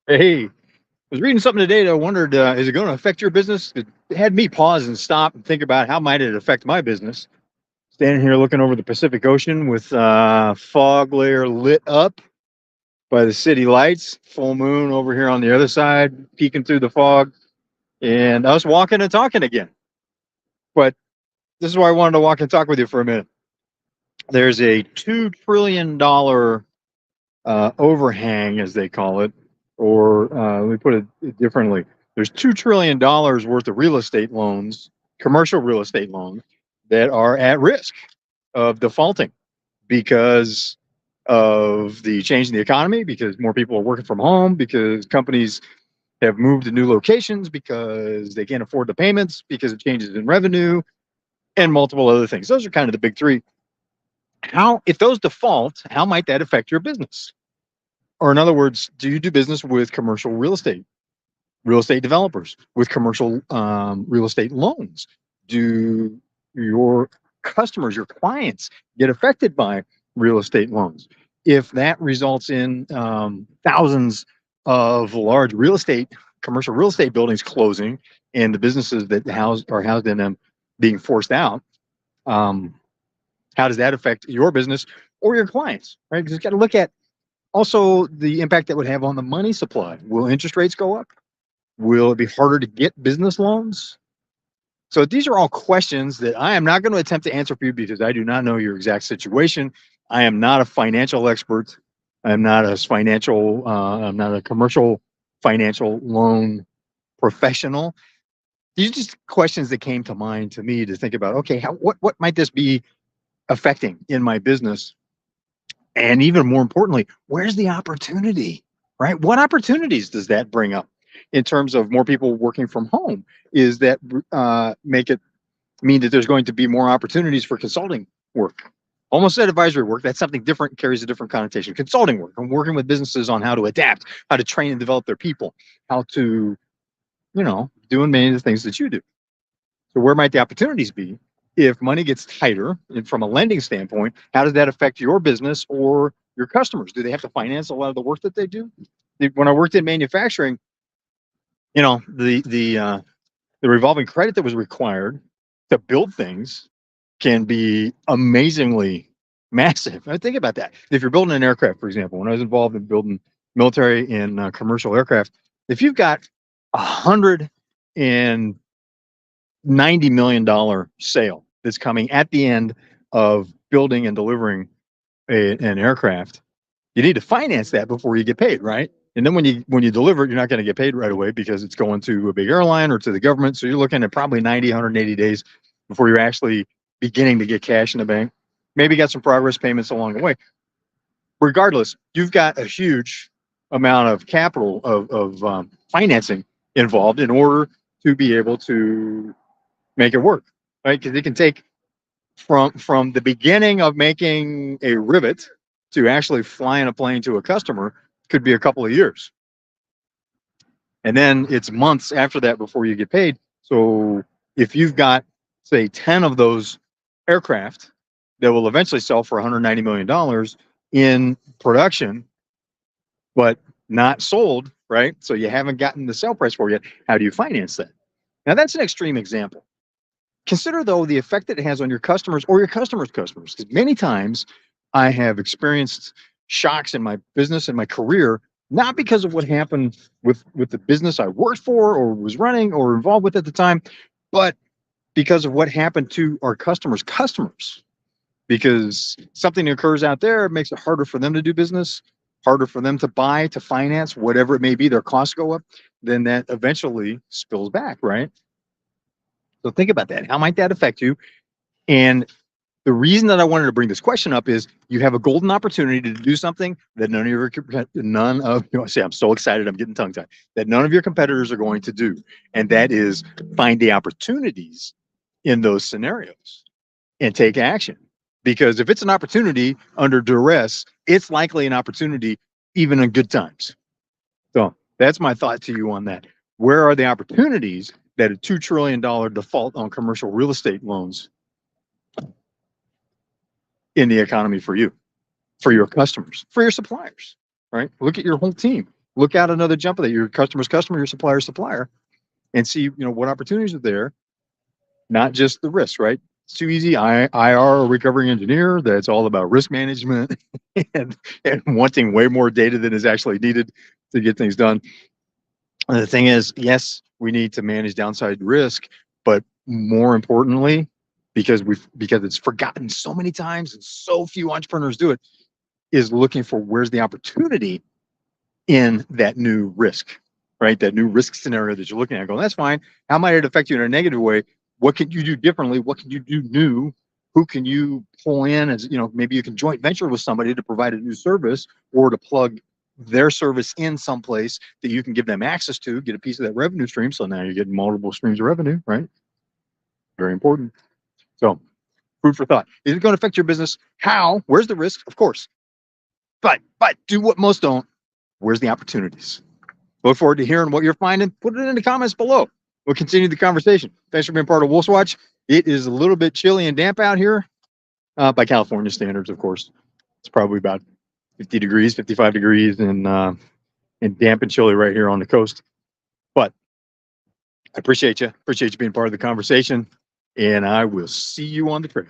Hey, I was reading something today that I wondered, is it going to affect your business? It had me pause and stop and think about how might it affect my business. Standing here looking over the Pacific Ocean with fog layer lit up by the city lights, full moon over here on the other side, peeking through the fog, and us walking and talking again. But this is why I wanted to walk and talk with you for a minute. There's a $2 trillion overhang, as they call it, or let me put it differently. There's $2 trillion worth of real estate loans, commercial real estate loans, that are at risk of defaulting because of the change in the economy, because more people are working from home, because companies have moved to new locations, because they can't afford the payments, because of changes in revenue, and multiple other things. Those are kind of the big three. How, if those default, how might that affect your business? Or in other words, do you do business with commercial real estate developers, with commercial real estate loans? Do your customers, your clients, get affected by real estate loans? If that results in thousands of large commercial real estate buildings closing, and the businesses that are housed in them being forced out, um, how does that affect your business or your clients? Right? Because you got to look at also the impact that would have on the money supply. Will interest rates go up? Will it be harder to get business loans? So these are all questions that I am not going to attempt to answer for you because I do not know your exact situation. I am not a financial expert. I'm not a commercial financial loan professional. These are just questions that came to mind to me to think about. Okay, what might this be affecting in my business? And even more importantly, where's the opportunity, right? What opportunities does that bring up in terms of more people working from home? Is that make it mean that there's going to be more opportunities for consulting work? Almost said advisory work. That's something different, carries a different connotation. Consulting work. I'm working with businesses on how to adapt, how to train and develop their people, how to, doing many of the things that you do. So where might the opportunities be if money gets tighter and from a lending standpoint? How does that affect your business or your customers? Do they have to finance a lot of the work that they do? When I worked in manufacturing, you know, the revolving credit that was required to build things can be amazingly massive. I think about that. If you're building an aircraft, for example, when I was involved in building military and commercial aircraft, if you've got 190 million sale that's coming at the end of building and delivering an aircraft, you need to finance that before you get paid, right? And then when you deliver it, you're not going to get paid right away because it's going to a big airline or to the government. So you're looking at probably 90, 180 days before you're actually beginning to get cash in the bank. Maybe got some progress payments along the way. Regardless, you've got a huge amount of capital of financing involved in order to be able to make it work, right? Because it can take from the beginning of making a rivet to actually flying a plane to a customer could be a couple of years, and then it's months after that before you get paid. So if you've got, say, 10 of those aircraft that will eventually sell for $190 million in production, but not sold, right? So you haven't gotten the sale price for it yet. How do you finance that? Now that's an extreme example. Consider, though, the effect that it has on your customers or your customers' customers. Because many times I have experienced shocks in my business and my career, not because of what happened with the business I worked for or was running or involved with at the time, but because of what happened to our customers' customers. Because something occurs out there, it makes it harder for them to do business, harder for them to buy, to finance, whatever it may be, their costs go up, then that eventually spills back, right? So think about that. How might that affect you? And the reason that I wanted to bring this question up is you have a golden opportunity to do something that I'm so excited, I'm getting tongue tied, that none of your competitors are going to do. And that is find the opportunities in those scenarios and take action. Because if it's an opportunity under duress, it's likely an opportunity even in good times. So that's my thought to you on that. Where are the opportunities that a $2 trillion default on commercial real estate loans in the economy for you, for your customers, for your suppliers, right? Look at your whole team. Look out another jump of that. Your customer's customer, your supplier's supplier, and see, what opportunities are there, not just the risks, right? It's too easy. IR, a recovering engineer, that's all about risk management and wanting way more data than is actually needed to get things done. And the thing is, yes, we need to manage downside risk, but more importantly, because it's forgotten so many times and so few entrepreneurs do it, is looking for where's the opportunity in that new risk, right? That new risk scenario that you're looking at, going, that's fine. How might it affect you in a negative way? What can you do differently? What can you do new? Who can you pull in as, maybe you can joint venture with somebody to provide a new service or to plug their service in someplace that you can give them access to, get a piece of that revenue stream. So now you're getting multiple streams of revenue, right? Very important. So food for thought. Is it going to affect your business? How? Where's the risk? Of course. But do what most don't. Where's the opportunities? Look forward to hearing what you're finding. Put it in the comments below. We'll continue the conversation. Thanks for being part of Wolf's Watch. It is a little bit chilly and damp out here by California standards, of course. It's probably about 50 degrees, 55 degrees, and damp and chilly right here on the coast. But I appreciate you. Appreciate you being part of the conversation. And I will see you on the trail.